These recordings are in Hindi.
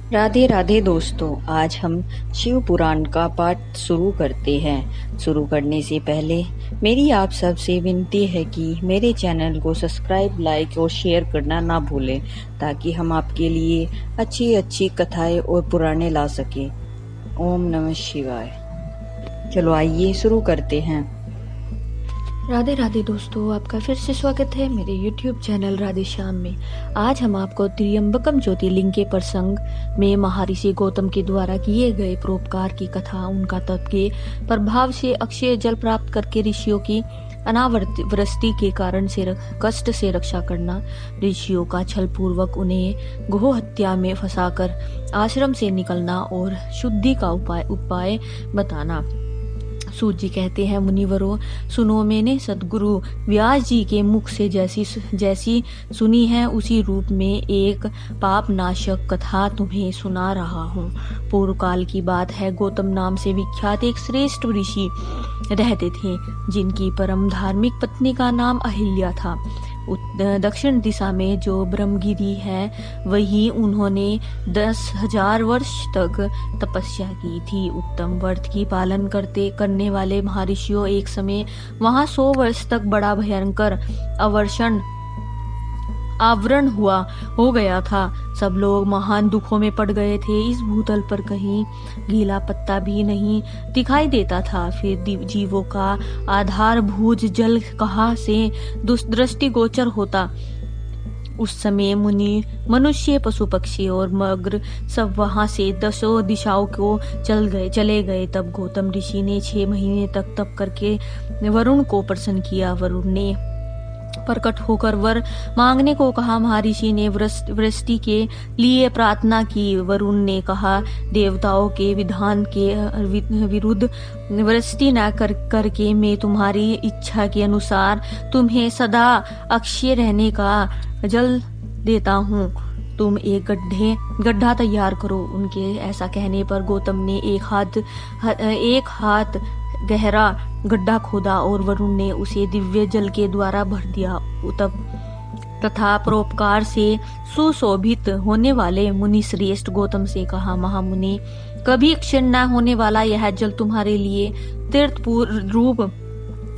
राधे राधे दोस्तों, आज हम शिव पुराण का पाठ शुरू करते हैं। शुरू करने से पहले मेरी आप सबसे विनती है कि मेरे चैनल को सब्सक्राइब, लाइक और शेयर करना ना भूलें, ताकि हम आपके लिए अच्छी अच्छी कथाएं और पुराणे ला सकें। ओम नमः शिवाय। चलो आइए शुरू करते हैं। राधे राधे दोस्तों, आपका फिर से स्वागत है मेरे YouTube चैनल राधे श्याम में। आज हम आपको त्र्यंबकम ज्योतिर्लिंग के प्रसंग में महर्षि गौतम के द्वारा किए गए परोपकार की कथा, उनका तप के प्रभाव से अक्षय जल प्राप्त करके ऋषियों की अनावृष्टि के कारण से कष्ट से रक्षा करना, ऋषियों का छल पूर्वक उन्हें गो हत्या में फंसाकर आश्रम से निकलना और शुद्धि का उपाय बताना। सूत जी कहते हैं, मुनिवरों सुनो, मैंने सदगुरु व्यास जी के मुख से जैसी सुनी है उसी रूप में एक पाप नाशक कथा तुम्हें सुना रहा हूँ। पूर्व काल की बात है। गौतम नाम से विख्यात एक श्रेष्ठ ऋषि रहते थे, जिनकी परम धार्मिक पत्नी का नाम अहिल्या था। दक्षिण दिशा में जो ब्रह्मगिरी है, वही उन्होंने 10,000 वर्ष तक तपस्या की थी। उत्तम व्रत की पालन करने वाले महर्षियों एक समय वहां 100 वर्ष तक बड़ा भयंकर आवरण हो गया था। सब लोग महान दुखों में पड़ गए थे। इस भूतल पर कहीं गीला पत्ता भी नहीं दिखाई देता था। फिर जीवों का आधारभूत जल कहाँ से दृष्टिगोचर होता। उस समय मनुष्य, पशु पक्षी और मगर सब वहां से 10 दिशाओं को चले गए। तब गौतम ऋषि ने 6 महीने तक तप करके वरुण को प्रसन्न किया। वरुण ने प्रकट होकर वर मांगने को कहा। महर्षि ने वृष्टि के लिए प्रार्थना की। वरुण ने कहा, देवताओं के विधान के विरुद्ध वृष्टि न करके मैं तुम्हारी इच्छा के अनुसार तुम्हें सदा अक्षय रहने का जल देता हूँ। तुम एक गड्ढा तैयार करो। उनके ऐसा कहने पर गौतम ने एक हाथ गहरा गड्ढा खोदा और वरुण ने उसे दिव्य जल के द्वारा भर दिया। तथा परोपकार से सुशोभित होने वाले मुनि श्रेष्ठ गौतम से कहा, महामुनि, कभी क्षीण न होने वाला यह जल तुम्हारे लिए तीर्थ रूप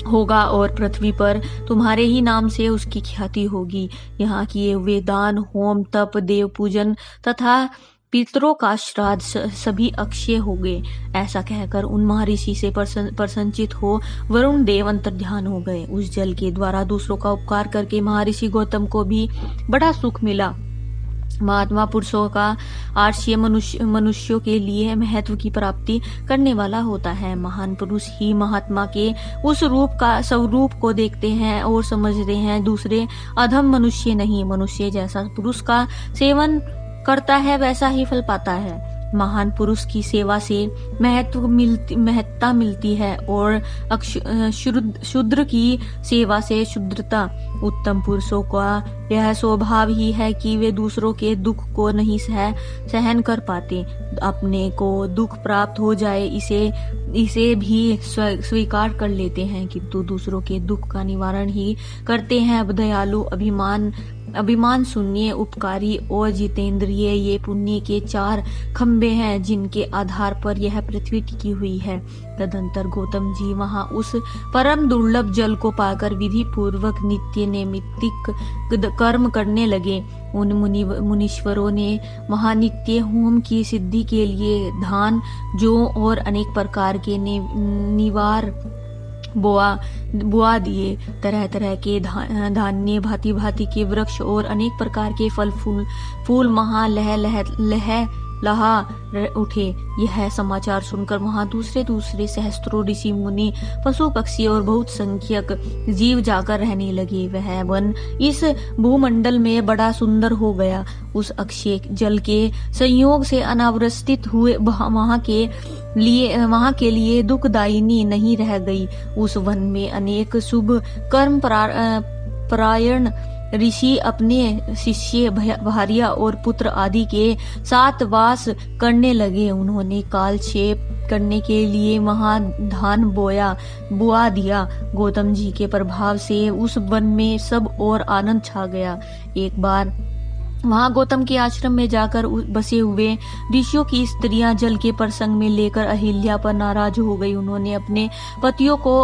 होगा और पृथ्वी पर तुम्हारे ही नाम से उसकी ख्याति होगी। यहाँ किए हुए दान, होम, तप, देव पूजन तथा पितरों का श्राद्ध सभी अक्षय हो गए। ऐसा कहकर उन महर्षि से प्रसन्नचित हो वरुण देव अंतर्ध्यान हो गए। उस जल के द्वारा दूसरों का उपकार करके महर्षि गौतम को भी बड़ा सुख मिला। महात्मा पुरुषों का आश्रय मनुष्यों के लिए महत्व की प्राप्ति करने वाला होता है। महान पुरुष ही महात्मा के उस स्वरूप को देखते हैं और समझते हैं। दूसरे अधम मनुष्य नहीं। मनुष्य जैसा पुरुष का सेवन करता है वैसा ही फल पाता है। महान पुरुष की सेवा से महत्ता मिलती है और शूद्र की सेवा से शुद्रता। उत्तम पुरुषों का यह स्वभाव ही है कि वे दूसरों के दुख को नहीं सहन कर पाते। अपने को दुख प्राप्त हो जाए इसे भी स्वीकार कर लेते हैं, किंतु दूसरों के दुख का निवारण ही करते हैं। दयालु, अभिमान शून्य, उपकारी और जितेंद्रिय, ये पुण्य के 4 खंबे हैं जिनके आधार पर यह पृथ्वी टिकी हुई है। तदंतर गौतम जी वहां उस परम दुर्लभ जल को पाकर विधि पूर्वक नित्य नैमित्तिक कर्म करने लगे। उन मुनीश्वरों ने महानित्य होम की सिद्धि के लिए धान, जौ और अनेक प्रकार के निवार बुआ दिए। तरह तरह के धान्य, भांति भांति के वृक्ष और अनेक प्रकार के फूल महा लहा उठे। यह समाचार सुनकर वहां दूसरे सहस्त्रों ऋषि मुनि, पशु पक्षी और बहुत संख्यक जीव जाकर रहने लगे। वह वन इस भूमंडल में बड़ा सुंदर हो गया। उस अक्षय जल के संयोग से अनावृष्टित हुए वहां के लिए दुखदायिनी नहीं रह गई। उस वन में अनेक शुभ कर्म परायण ऋषि अपने शिष्य, भार्या और पुत्र आदि के साथ वास करने लगे। उन्होंने कालक्षेप करने के लिए वहां धान बुआ दिया। गौतम जी के प्रभाव से उस वन में सब और आनंद छा गया। एक बार वहां गौतम के आश्रम में जाकर बसे हुए ऋषियों की स्त्रियां जल के प्रसंग में लेकर अहिल्या पर नाराज हो गई। उन्होंने अपने पतियों को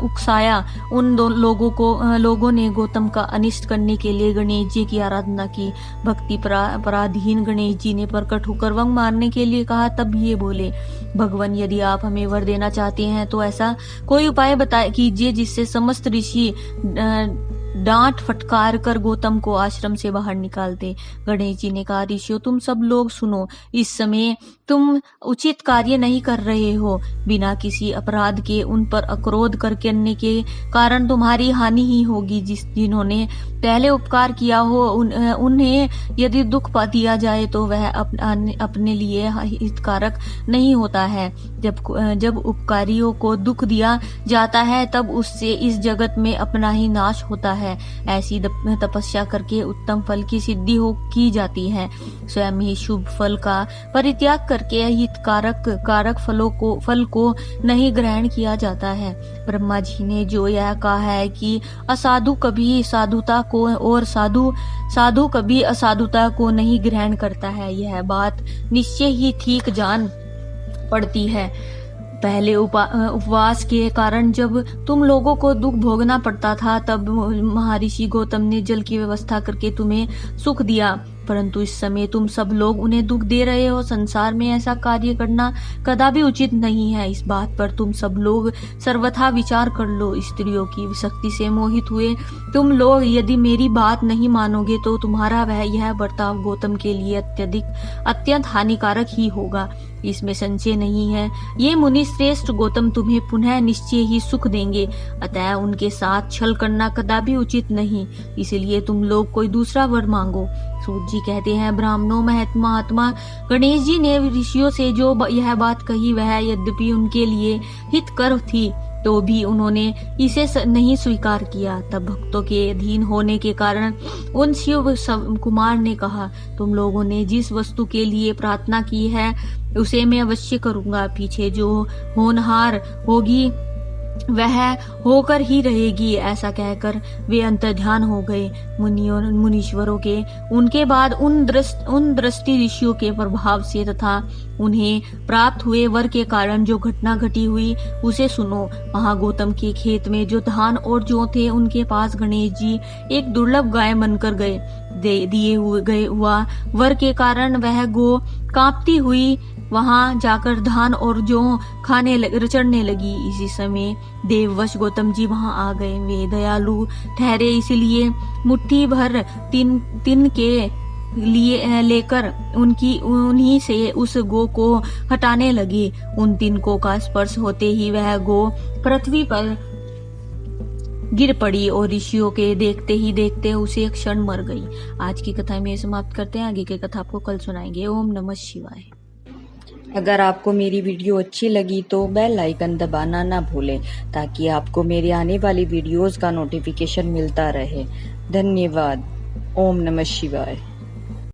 उकसाया। उन लोगों ने गौतम का अनिष्ट करने के लिए गणेश जी की आराधना की। भक्ति पराधीन गणेश जी ने प्रकट होकर वंग मारने के लिए कहा। तब ये बोले, भगवान यदि आप हमें वर देना चाहते हैं तो ऐसा कोई उपाय बताए कीजिए जिससे समस्त ऋषि डांट फटकार कर गौतम को आश्रम से बाहर निकाल दे। गणेश जी ने कहा, ऋषियों तुम सब लोग सुनो, इस समय तुम उचित कार्य नहीं कर रहे हो। बिना किसी अपराध के उन पर अक्रोध करने के कारण तुम्हारी हानि ही होगी। जिन्होंने पहले उपकार किया हो उन्हें यदि दुख दिया जाए तो वह अपने लिए हितकारक नहीं होता है। जब उपकारियों को दुख दिया जाता है तब उससे इस जगत में अपना ही नाश होता है। ऐसी तपस्या करके उत्तम फल की सिद्धि की जाती है। स्वयं ही शुभ फल का परित्याग करके हितकारक फल को नहीं ग्रहण किया जाता है। ब्रह्मा जी ने जो यह कहा है कि असाधु कभी साधुता को और साधु कभी असाधुता को नहीं ग्रहण करता है, यह बात निश्चय ही ठीक जान पड़ती है। पहले उपवास के कारण जब तुम लोगों को दुख भोगना पड़ता था तब महर्षि गौतम ने जल की व्यवस्था करके तुम्हें सुख दिया, परंतु इस समय तुम सब लोग उन्हें दुख दे रहे हो। संसार में ऐसा कार्य करना कदापि उचित नहीं है। इस बात पर तुम सब लोग सर्वथा विचार कर लो। स्त्रियों की शक्ति से मोहित हुए तुम लोग यदि मेरी बात नहीं मानोगे तो तुम्हारा यह बर्ताव गौतम के लिए अत्यंत हानिकारक ही होगा, इसमें संशय नहीं है। ये मुनि श्रेष्ठ गौतम तुम्हें पुनः निश्चय ही सुख देंगे, अतः उनके साथ छल करना कदापि उचित नहीं। इसलिए तुम लोग कोई दूसरा वर मांगो। सूत जी कहते हैं, ब्राह्मणों महात्मा गणेश जी ने ऋषियों से जो यह बात कही वह यद्यपि उनके लिए हितकर थी तो भी उन्होंने इसे नहीं स्वीकार किया। तब भक्तों के अधीन होने के कारण उन शिव कुमार ने कहा, तुम लोगों ने जिस वस्तु के लिए प्रार्थना की है उसे मैं अवश्य करूंगा। पीछे जो होनहार होगी वह होकर ही रहेगी। ऐसा कहकर वे अंतर्ध्यान हो गए। मुनीश्वरों के उनके बाद उन दृष्टि ऋषियों के प्रभाव से तथा उन्हें प्राप्त हुए वर के कारण जो घटना घटी हुई उसे सुनो। वहां गौतम के खेत में जो धान और जौ थे उनके पास गणेश जी एक दुर्लभ गाय बनकर दिए हुआ वर के कारण वह गो कांपती हुई वहां जाकर धान और जौ चढ़ने लगी। इसी समय देववश गौतम जी वहां आ गए। वे दयालु ठहरे, इसलिए मुट्ठी भर तिन के लिए लेकर उन्हीं से उस गो को हटाने लगे। उन तिनकों का स्पर्श होते ही वह गो पृथ्वी पर गिर पड़ी और ऋषियों के देखते ही देखते उसे एक क्षण मर गई। आज की कथा में समाप्त करते हैं। आगे की कथा आपको कल सुनाएंगे। ओम नमः शिवाय। अगर आपको मेरी वीडियो अच्छी लगी तो बेल आइकन दबाना ना भूलें ताकि आपको मेरे आने वाली वीडियोस का नोटिफिकेशन मिलता रहे। धन्यवाद। ओम नमः शिवाय।